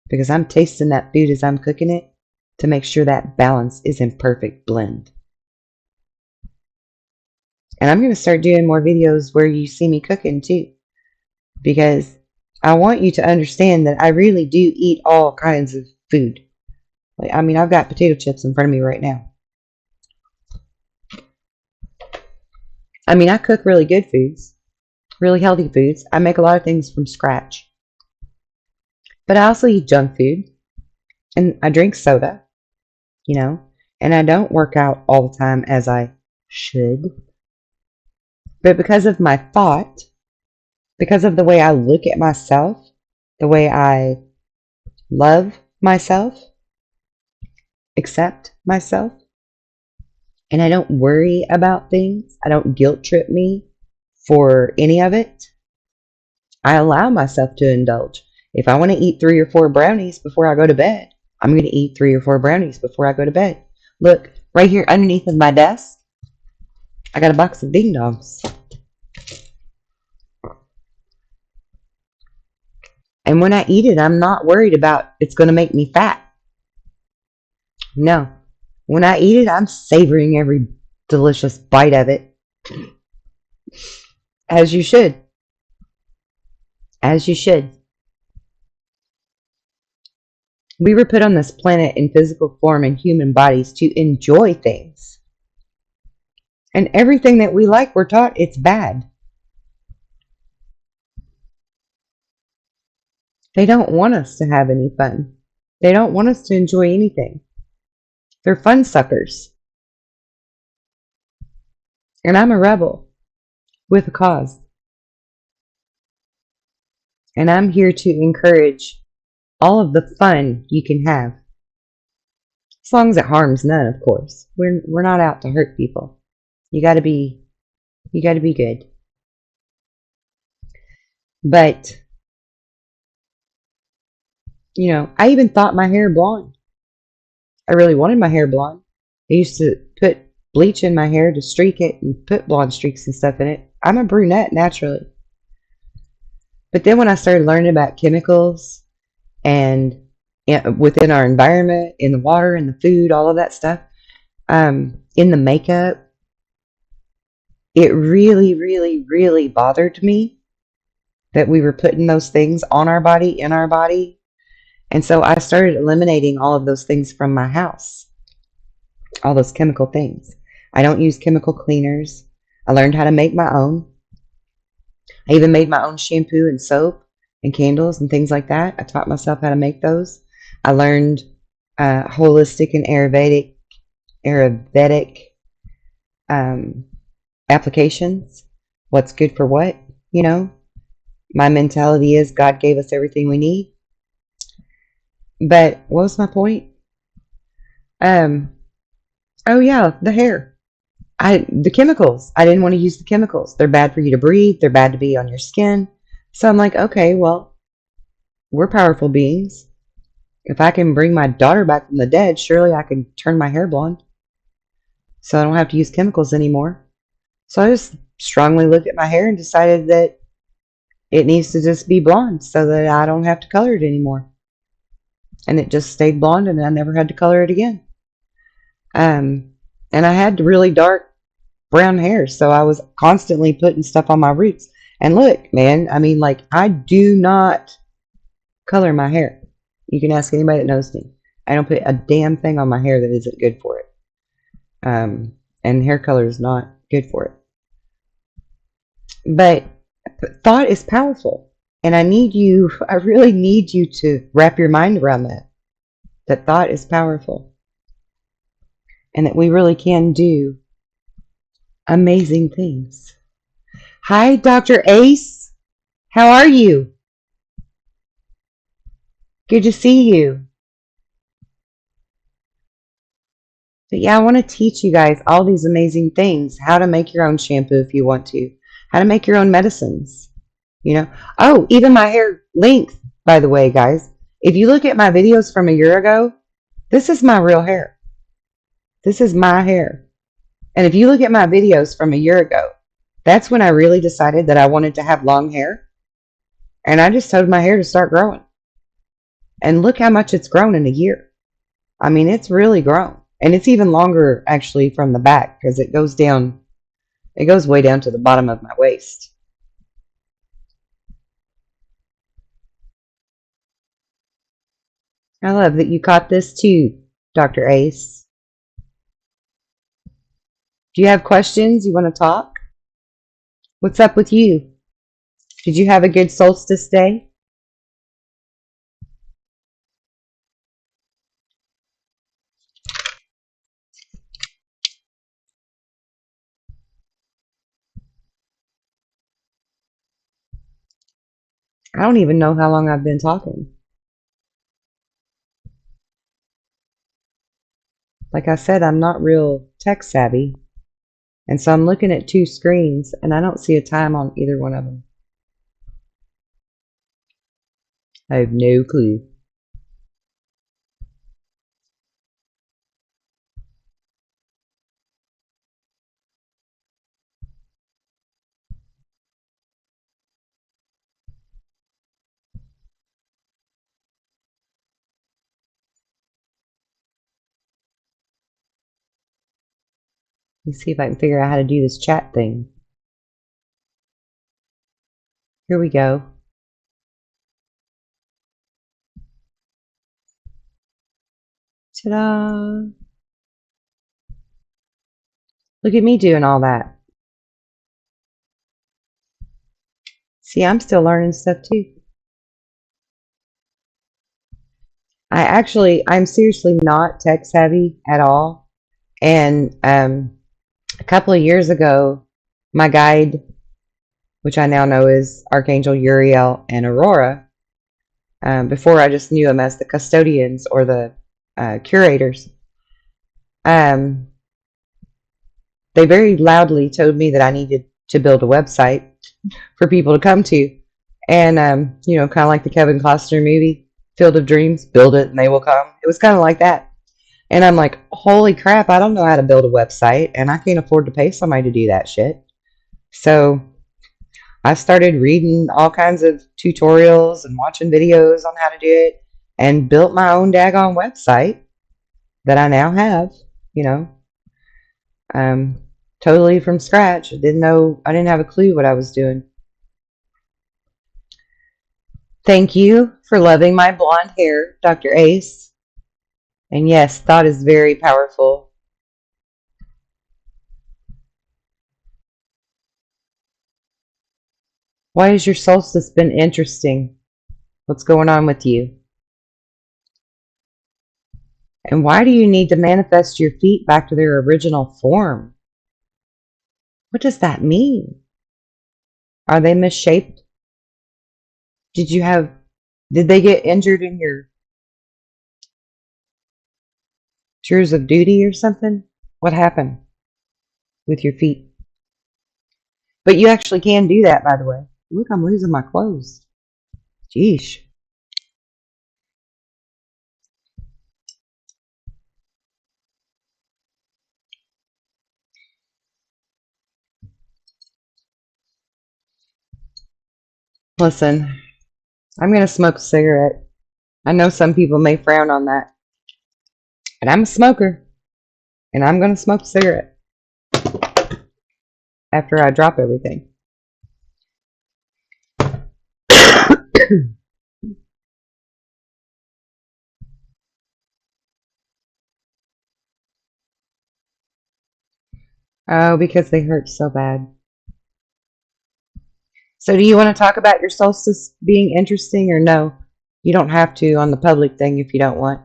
because I'm tasting that food as I'm cooking it to make sure that balance is in perfect blend. And I'm going to start doing more videos where you see me cooking too, because I want you to understand that I really do eat all kinds of food. I mean, I've got potato chips in front of me right now. I mean, I cook really good foods, really healthy foods. I make a lot of things from scratch. But I also eat junk food, and I drink soda, you know, and I don't work out all the time as I should. But because of my thought, because of the way I look at myself, the way I love myself, accept myself, and I don't worry about things, I don't guilt trip me for any of it, I allow myself to indulge. If I want to eat 3 or 4 brownies before I go to bed, I'm going to eat 3 or 4 brownies before I go to bed. Look, right here underneath of my desk, I got a box of Ding Dongs. And when I eat it, I'm not worried about it's going to make me fat. No. When I eat it, I'm savoring every delicious bite of it. As you should. As you should. We were put on this planet in physical form in human bodies to enjoy things. And everything that we like, we're taught it's bad. They don't want us to have any fun. They don't want us to enjoy anything. They're fun suckers. And I'm a rebel with a cause. And I'm here to encourage all of the fun you can have. As long as it harms none, of course. We're not out to hurt people. You gotta be good. But, you know, I even thought my hair blonde. I really wanted my hair blonde. I used to put bleach in my hair to streak it and put blonde streaks and stuff in it. I'm a brunette naturally. But then when I started learning about chemicals and within our environment, in the water, in the food, all of that stuff, in the makeup, it really, really, really bothered me that we were putting those things on our body, in our body. And so I started eliminating all of those things from my house, all those chemical things. I don't use chemical cleaners. I learned how to make my own. I even made my own shampoo and soap and candles and things like that. I taught myself how to make those. I learned holistic and Ayurvedic applications. What's good for what, you know? My mentality is God gave us everything we need. But what was my point? Oh yeah, the hair. The chemicals. I didn't want to use the chemicals. They're bad for you to breathe. They're bad to be on your skin. So I'm like, okay, well, we're powerful beings. If I can bring my daughter back from the dead, surely I can turn my hair blonde. So I don't have to use chemicals anymore. So I just strongly looked at my hair and decided that it needs to just be blonde so that I don't have to color it anymore. And it just stayed blonde and I never had to color it again. And I had really dark brown hair, so I was constantly putting stuff on my roots. And look, man, I mean, like, I do not color my hair. You can ask anybody that knows me. I don't put a damn thing on my hair that isn't good for it. And hair color is not good for it. But thought is powerful. And I really need you to wrap your mind around that. That thought is powerful. And that we really can do amazing things. Hi, Dr. Ace. How are you? Good to see you. But yeah, I want to teach you guys all these amazing things. How to make your own shampoo if you want to. How to make your own medicines. You know. Oh, even my hair length, by the way, guys. If you look at my videos from a year ago, this is my real hair. This is my hair. And if you look at my videos from a year ago, that's when I really decided that I wanted to have long hair. And I just told my hair to start growing. And look how much it's grown in a year. I mean, it's really grown. And it's even longer, actually, from the back because it goes down. It goes way down to the bottom of my waist. I love that you caught this too, Dr. Ace. Do you have questions? You want to talk? What's up with you? Did you have a good solstice day? I don't even know how long I've been talking. Like I said, I'm not real tech savvy. And so I'm looking at two screens and I don't see a time on either one of them. I have no clue. Let me see if I can figure out how to do this chat thing. Here we go. Ta-da! Look at me doing all that. See, I'm still learning stuff too. I'm seriously not tech savvy at all. And a couple of years ago, my guide, which I now know is Archangel Uriel and Aurora, before I just knew them as the custodians or the curators, they very loudly told me that I needed to build a website for people to come to. And, kind of like the Kevin Costner movie, Field of Dreams, build it and they will come. It was kind of like that. And I'm like, holy crap, I don't know how to build a website and I can't afford to pay somebody to do that shit. So I started reading all kinds of tutorials and watching videos on how to do it and built my own daggone website that I now have, totally from scratch. I didn't have a clue what I was doing. Thank you for loving my blonde hair, Dr. Ace. And yes, thought is very powerful. Why has your solstice been interesting? What's going on with you? And why do you need to manifest your feet back to their original form? What does that mean? Are they misshaped? Did you have, did they get injured in your tours of duty or something? What happened with your feet? But you actually can do that, by the way. Look, I'm losing my clothes. Jeesh. Listen, I'm going to smoke a cigarette. I know some people may frown on that, but I'm a smoker, and I'm going to smoke a cigarette after I drop everything. Oh, because they hurt so bad. So do you want to talk about your solstice being interesting or no? You don't have to on the public thing if you don't want.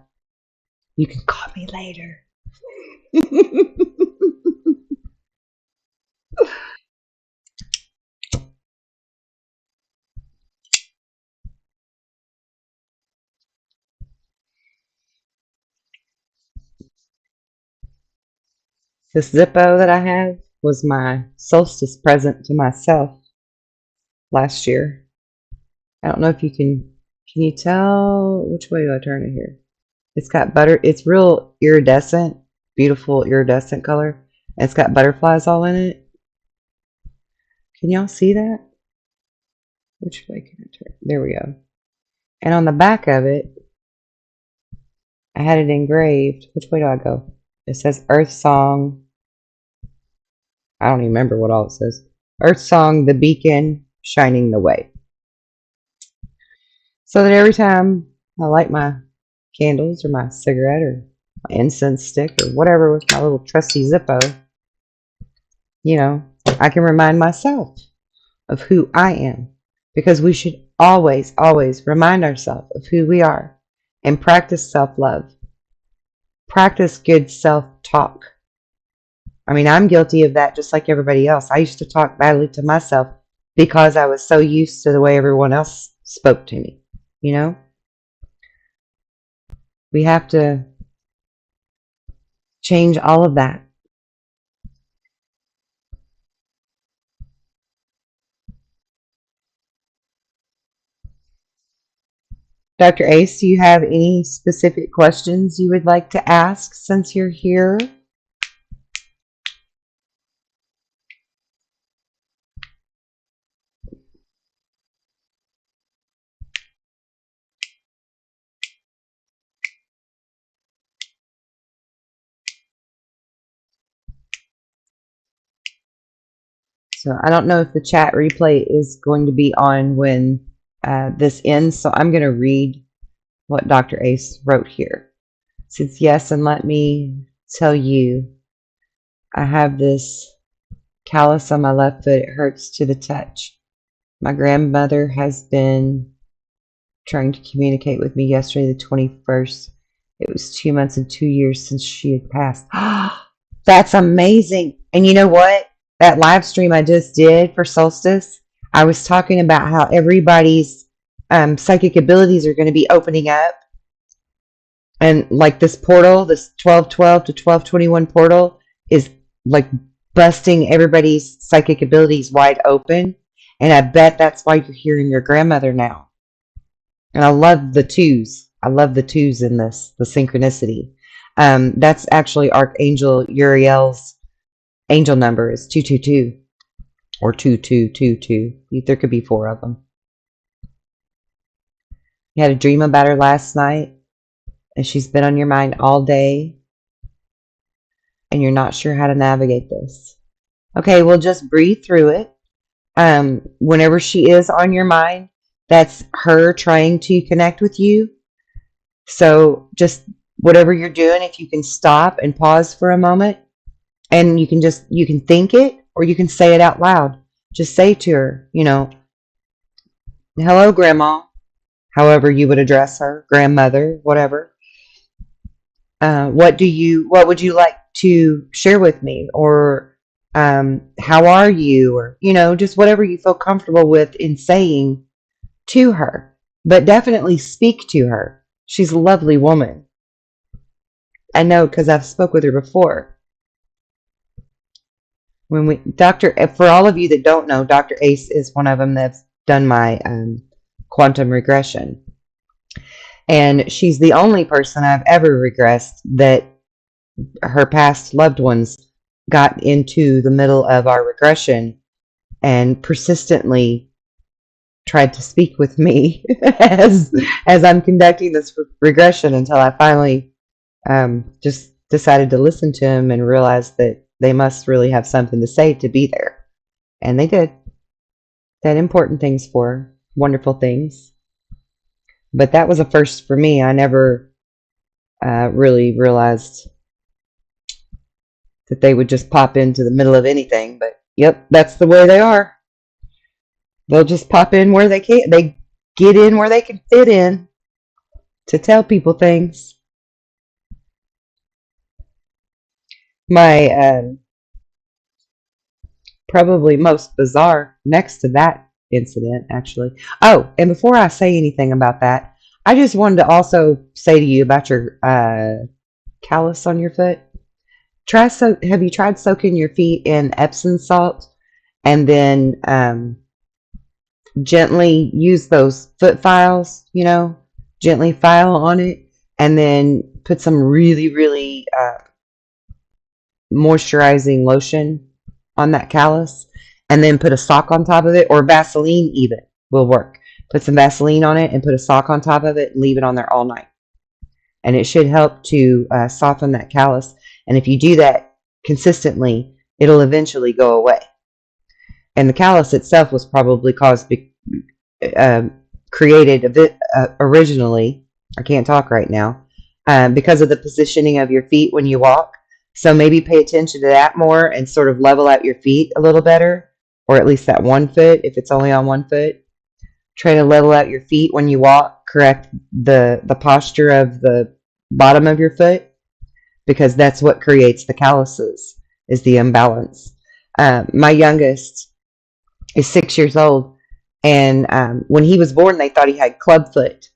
You can call me later. This Zippo that I have was my solstice present to myself last year. I don't know if you can you tell which way do I turn it here? It's got butter, it's real iridescent, beautiful iridescent color. And it's got butterflies all in it. Can y'all see that? Which way can I turn? There we go. And on the back of it, I had it engraved. Which way do I go? It says Earthsong. I don't even remember what all it says. Earthsong, the beacon, shining the way. So that every time I light my candles or my cigarette or my incense stick or whatever with my little trusty Zippo, you know, I can remind myself of who I am. Because we should always, always remind ourselves of who we are and practice self-love. Practice good self-talk. I mean, I'm guilty of that just like everybody else. I used to talk badly to myself because I was so used to the way everyone else spoke to me, you know? We have to change all of that. Dr. Ace, do you have any specific questions you would like to ask since you're here? So I don't know if the chat replay is going to be on when this ends, so I'm going to read what Dr. Ace wrote here. It says, yes, and let me tell you, I have this callus on my left foot. It hurts to the touch. My grandmother has been trying to communicate with me yesterday, the 21st. It was 2 months and 2 years since she had passed. That's amazing. And you know what? That live stream I just did for Solstice, I was talking about how everybody's psychic abilities are going to be opening up. And like this portal, this 1212 to 1221 portal is like busting everybody's psychic abilities wide open. And I bet that's why you're hearing your grandmother now. And I love the twos. I love the twos in this, the synchronicity. That's actually Archangel Uriel's angel number is 222 or 2222. There could be 4 of them. You had a dream about her last night, and she's been on your mind all day, and you're not sure how to navigate this. Okay, well, just breathe through it. Whenever she is on your mind, That's her trying to connect with you. So just whatever you're doing, if you can stop and pause for a moment, and you can think it or you can say it out loud. Just say to her, hello, Grandma, however you would address her, grandmother, whatever. What would you like to share with me? Or how are you? Or, just whatever you feel comfortable with in saying to her. But definitely speak to her. She's a lovely woman. I know because I've spoke with her before. For all of you that don't know, Dr. Ace is one of them that's done my quantum regression. And she's the only person I've ever regressed that her past loved ones got into the middle of our regression and persistently tried to speak with me as I'm conducting this regression until I finally just decided to listen to him and realized that they must really have something to say to be there. And they did. They had important things for her, wonderful things. But that was a first for me. I never really realized that they would just pop into the middle of anything. But yep, that's the way they are. They'll just pop in where they can. They get in where they can fit in to tell people things. My probably most bizarre next to that incident, actually. Oh, and before I say anything about that, I just wanted to also say to you about your callus on your foot. Have you tried soaking your feet in Epsom salt and then gently use those foot files, gently file on it, and then put some really, really moisturizing lotion on that callus, and then put a sock on top of it, or Vaseline even will work. Put some Vaseline on it and put a sock on top of it and leave it on there all night. And it should help to soften that callus. And if you do that consistently, it'll eventually go away. And the callus itself was probably created originally, I can't talk right now, because of the positioning of your feet when you walk. So maybe pay attention to that more and sort of level out your feet a little better, or at least that one foot, if it's only on one foot. Try to level out your feet when you walk, correct the posture of the bottom of your foot, because that's what creates the calluses, is the imbalance. My youngest is 6 years old, and when he was born, they thought he had clubfoot,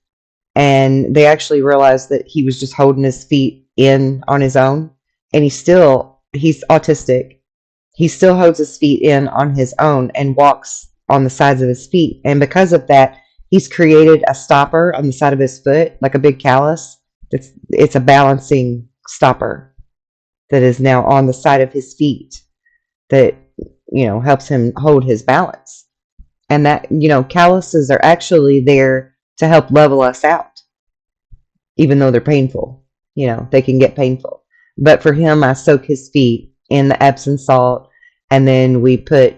and they actually realized that he was just holding his feet in on his own, and he's autistic. He still holds his feet in on his own and walks on the sides of his feet, and because of that, he's created a stopper on the side of his foot, like a big callus. It's a balancing stopper that is now on the side of his feet that helps him hold his balance. And that calluses are actually there to help level us out, even though they're painful. They can get painful. But for him, I soak his feet in the Epsom salt, and then we put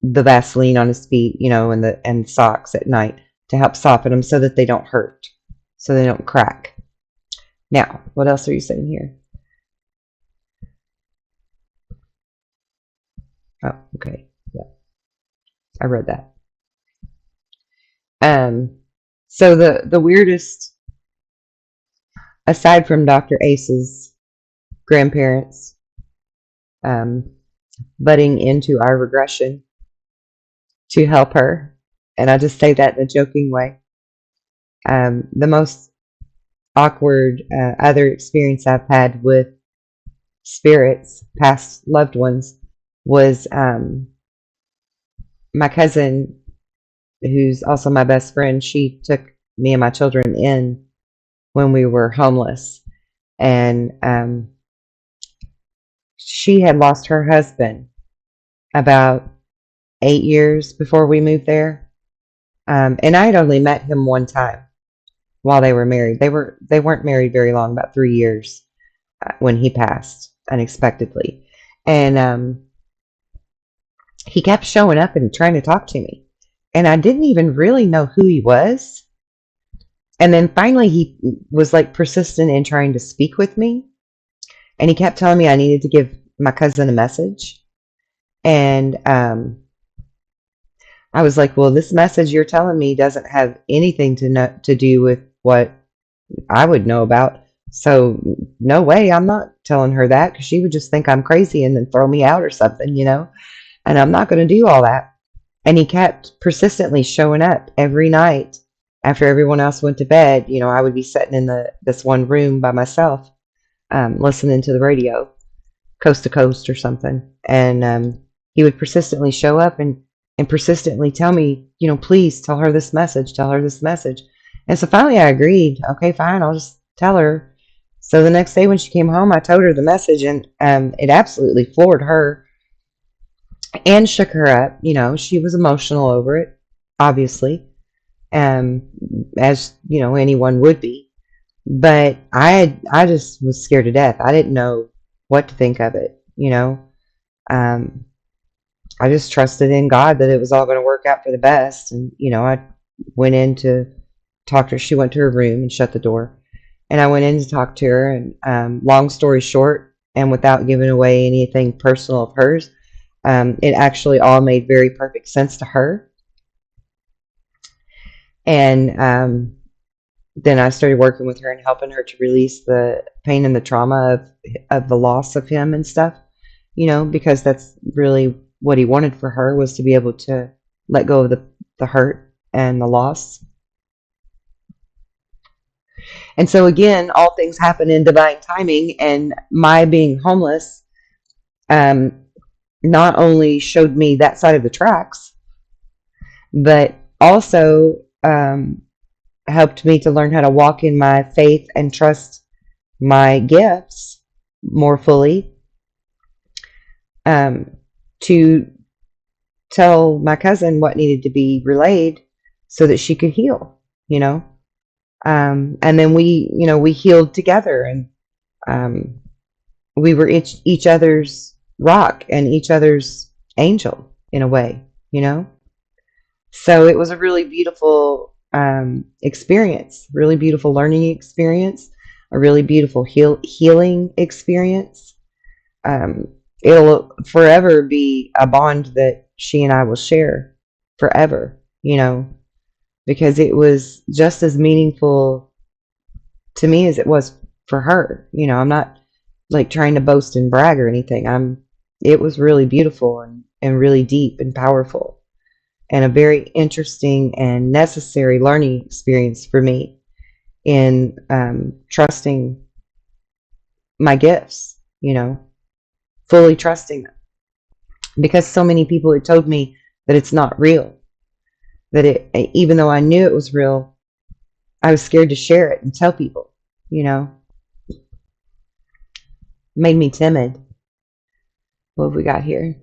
the Vaseline on his feet, and socks at night to help soften them so that they don't hurt, so they don't crack. Now, what else are you saying here? Oh, okay. Yeah, I read that. So the weirdest, aside from Dr. Ace's grandparents, butting into our regression to help her, and I just say that in a joking way. The most awkward other experience I've had with spirits, past loved ones, was my cousin, who's also my best friend. She took me and my children in when we were homeless, and she had lost her husband about 8 years before we moved there, and I had only met him one time while they were married. They weren't married very long, about 3 years, when he passed unexpectedly, and he kept showing up and trying to talk to me. And I didn't even really know who he was. And then finally, he was like persistent in trying to speak with me. And he kept telling me I needed to give my cousin a message. And I was like, well, this message you're telling me doesn't have anything to do with what I would know about. So no way, I'm not telling her that, because she would just think I'm crazy and then throw me out or something, and I'm not going to do all that. And he kept persistently showing up every night after everyone else went to bed. I would be sitting in this one room by myself, listening to the radio, coast to coast or something. And he would persistently show up and persistently tell me, please tell her this message, tell her this message. And so finally I agreed. Okay, fine, I'll just tell her. So the next day when she came home, I told her the message, and it absolutely floored her and shook her up. She was emotional over it, obviously, as anyone would be. But I just was scared to death. I didn't know what to think of it. I just trusted in God that it was all going to work out for the best. And I went in to talk to her. She went to her room and shut the door, and I went in to talk to her. And long story short, and without giving away anything personal of hers, it actually all made very perfect sense to her. And then I started working with her and helping her to release the pain and the trauma of the loss of him and stuff, because that's really what he wanted for her, was to be able to let go of the hurt and the loss. And so again, all things happen in divine timing, and my being homeless not only showed me that side of the tracks, but also helped me to learn how to walk in my faith and trust my gifts more fully, to tell my cousin what needed to be relayed so that she could heal, and then we healed together, and we were each other's rock and each other's angel in a way, So it was a really beautiful experience, really beautiful learning experience, a really beautiful healing experience. It'll forever be a bond that she and I will share forever, because it was just as meaningful to me as it was for her. I'm not like trying to boast and brag or anything. It was really beautiful and really deep and powerful, and a very interesting and necessary learning experience for me in trusting my gifts, fully trusting them. Because so many people had told me that it's not real, that even though I knew it was real, I was scared to share it and tell people, It made me timid. What have we got here?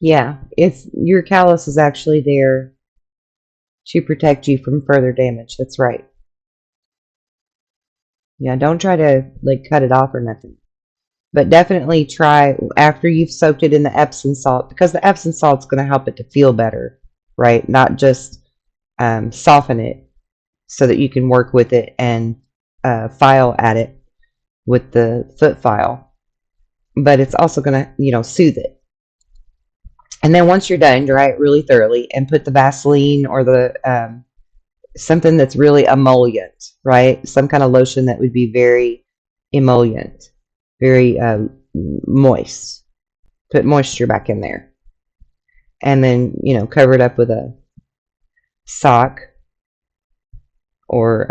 Yeah, it's your callus is actually there to protect you from further damage. That's right. Yeah, don't try to like cut it off or nothing. But definitely try after you've soaked it in the Epsom salt, because the Epsom salt's going to help it to feel better, right? Not just soften it so that you can work with it and file at it with the foot file. But it's also going to, soothe it. And then once you're done, dry it really thoroughly and put the Vaseline or the something that's really emollient, right? Some kind of lotion that would be very emollient, very moist. Put moisture back in there. And then, cover it up with a sock, or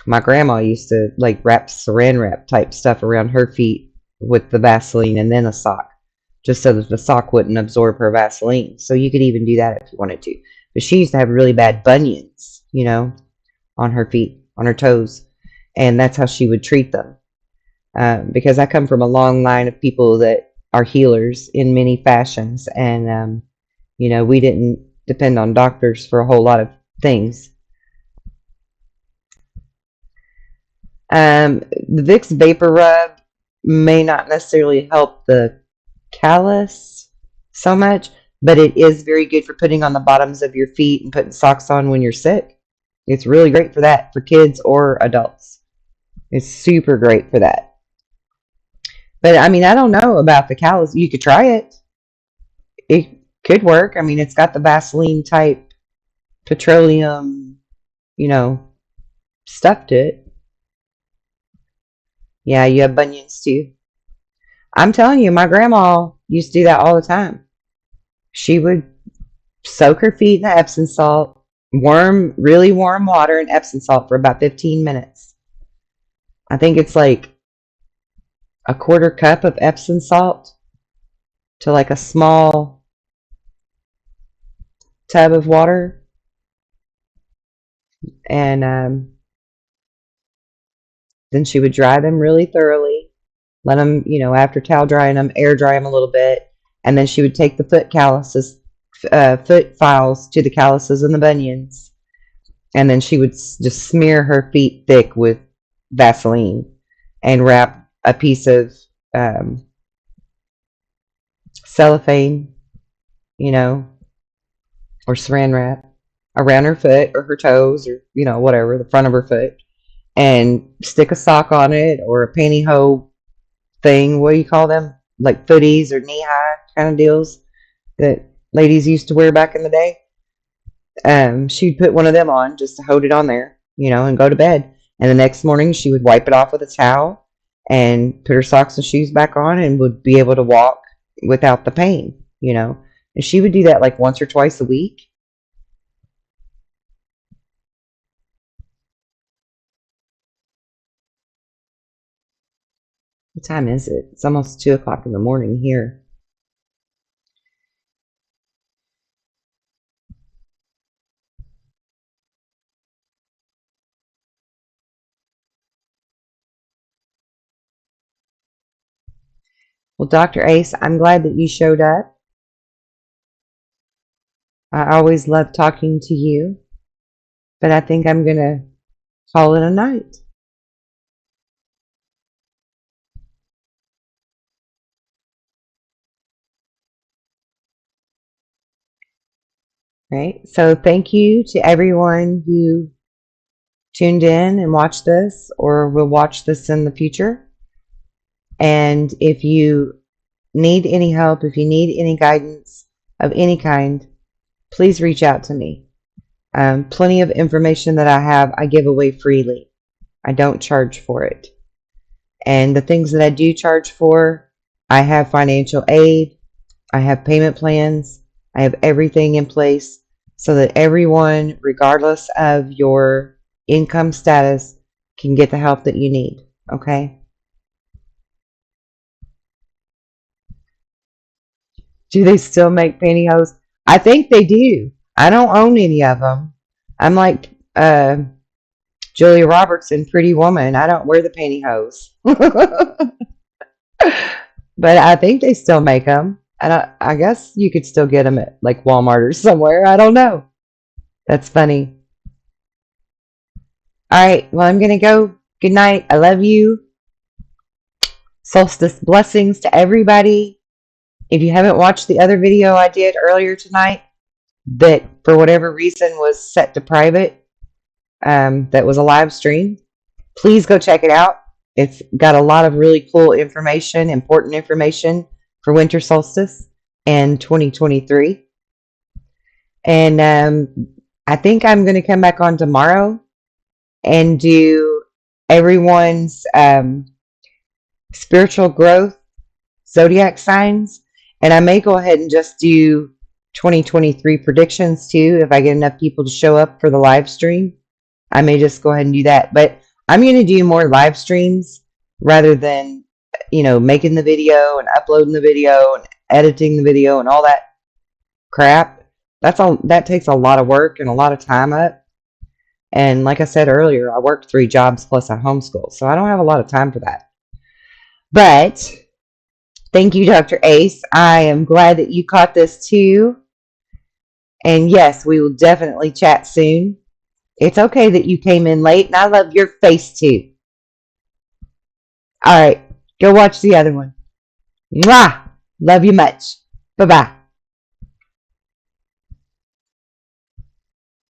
my grandma used to like wrap saran wrap type stuff around her feet with the Vaseline and then a sock, just so that the sock wouldn't absorb her Vaseline. So you could even do that if you wanted to. But she used to have really bad bunions, on her feet, on her toes. And that's how she would treat them. Because I come from a long line of people that are healers in many fashions, and we didn't depend on doctors for a whole lot of things. The Vicks Vapor Rub may not necessarily help the callus so much, but it is very good for putting on the bottoms of your feet and putting socks on when you're sick. It's really great for that, for kids or adults. It's super great for that. But I mean, I don't know about the callus. You could try it. It could work. I mean, it's got the Vaseline type petroleum, stuff to it. Yeah, you have bunions too. I'm telling you, my grandma used to do that all the time. She would soak her feet in the Epsom salt, really warm water and Epsom salt for about 15 minutes. I think it's like a quarter cup of Epsom salt to like a small tub of water. And then she would dry them really thoroughly. Let them, after towel drying them, air dry them a little bit. And then she would take the foot files to the calluses and the bunions. And then she would just smear her feet thick with Vaseline and wrap a piece of cellophane, or saran wrap around her foot or her toes or, whatever, the front of her foot, and stick a sock on it or a pantyhose thing. What do you call them? Like footies or knee-high kind of deals that ladies used to wear back in the day. She'd put one of them on just to hold it on there, and go to bed. And the next morning she would wipe it off with a towel and put her socks and shoes back on and would be able to walk without the pain, And she would do that like once or twice a week. What time is it? It's almost 2 o'clock in the morning here. Well, Dr. Ace, I'm glad that you showed up. I always love talking to you, but I think I'm going to call it a night. Right? So thank you to everyone who tuned in and watched this or will watch this in the future. And if you need any help, if you need any guidance of any kind, please reach out to me. Plenty of information that I have, I give away freely. I don't charge for it. And the things that I do charge for, I have financial aid, I have payment plans, I have everything in place so that everyone, regardless of your income status, can get the help that you need. Okay? Do they still make pantyhose? I think they do. I don't own any of them. I'm like Julia Roberts in Pretty Woman. I don't wear the pantyhose. But I think they still make them. And I guess you could still get them at like Walmart or somewhere. I don't know. That's funny. All right. Well, I'm going to go. Good night. I love you. Solstice blessings to everybody. If you haven't watched the other video I did earlier tonight that for whatever reason was set to private, that was a live stream, please go check it out. It's got a lot of really cool information, important information for winter solstice and 2023. And I think I'm going to come back on tomorrow and do everyone's spiritual growth zodiac signs. And I may go ahead and just do 2023 predictions too. If I get enough people to show up for the live stream, I may just go ahead and do that. But I'm going to do more live streams rather than, making the video and uploading the video and editing the video and all that crap. That takes a lot of work and a lot of time up. And like I said earlier, I work 3 jobs plus I homeschool, so I don't have a lot of time for that. But Thank you, Dr. Ace. I am glad that you caught this too. And yes, we will definitely chat soon. It's okay that you came in late, and I love your face too. All right, go watch the other one. Mwah! Love you much. Bye bye.